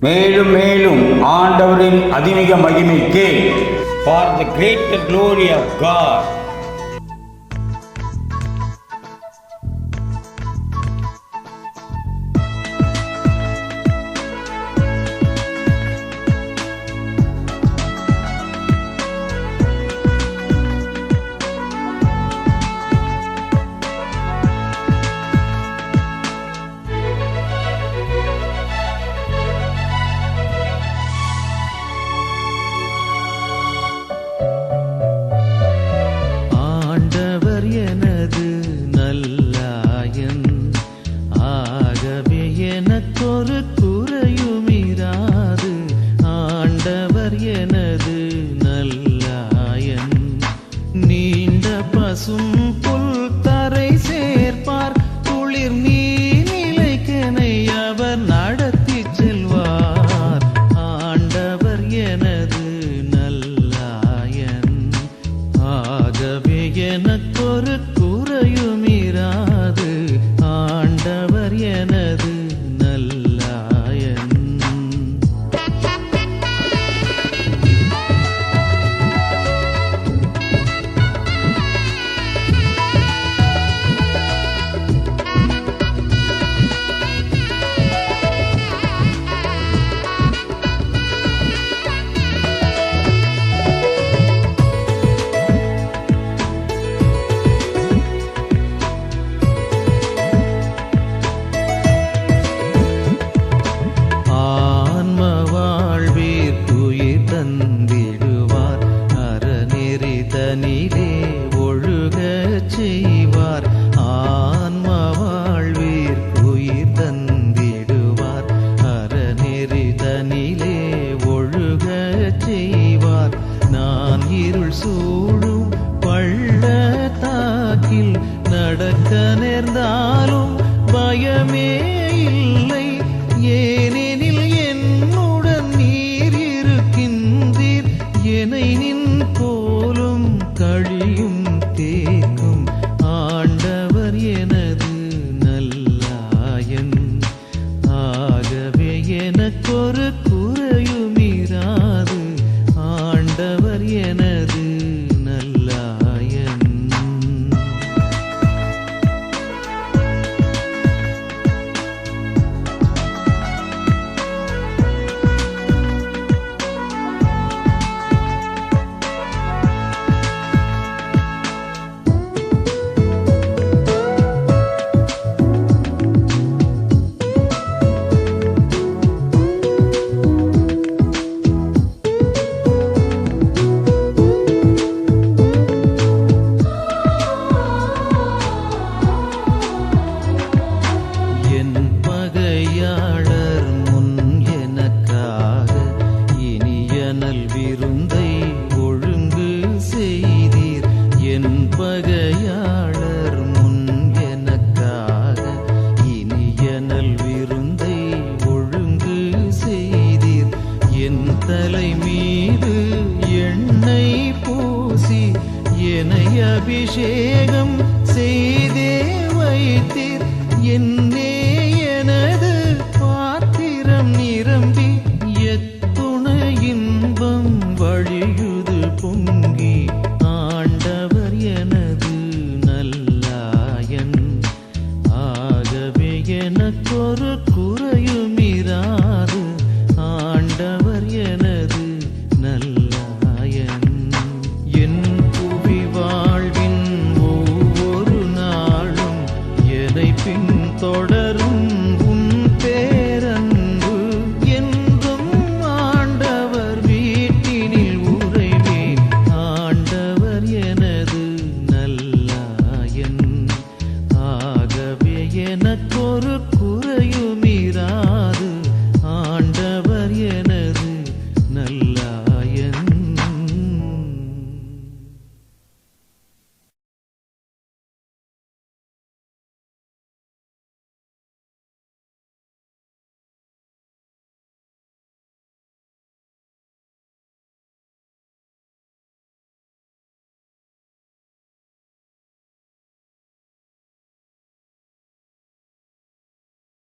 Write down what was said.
மேலும் மேலும் ஆண்டவரின் அதிமிக மகிமைக்கு for the greater glory of God. எனக்கொரு குறையுமிராது ஆண்டவர் எனது நல்லாயன் நீண்ட பசும் புல் தரை சேர்ப்பார் குளிர் நீநிலைக்கனை அவர் நடத்தி செல்வார் ஆண்டவர் எனது நல்லாயன் ஆகவே எனக்கொரு குறையுமிராது ஆண்டவர் எனது தனிலே ஒழுகச் செய்வார் ஆன்ம வாழ்வீர் உயிர் தந்திடுவார் அறநெறி தனிலே ஒழுகச் செய்வார் நான் இருள் சூழும் பள்ளத்தாக்கில் நடக்க நேர்ந்தாலும் பயமே இல்லை ஏனெனில் என்னுடன் நீர் இருக்கின்றீர் என்னை நின் போலும் கழியும் தேக்கும் ஆண்டவர் எனது நல்லாயன் ஆகவே எனக்கொரு குறையுமிராது ஆண்டவர் எனது நல்லாயன் விருந்தை ஒழுங்கு செய்தீர் என் பகையாளர் முன் எனக்காக இனியனல் விருந்தை ஒழுங்கு செய்தீர் என் தலை மீது எண்ணெய் பூசி என்னை அபிஷேகம்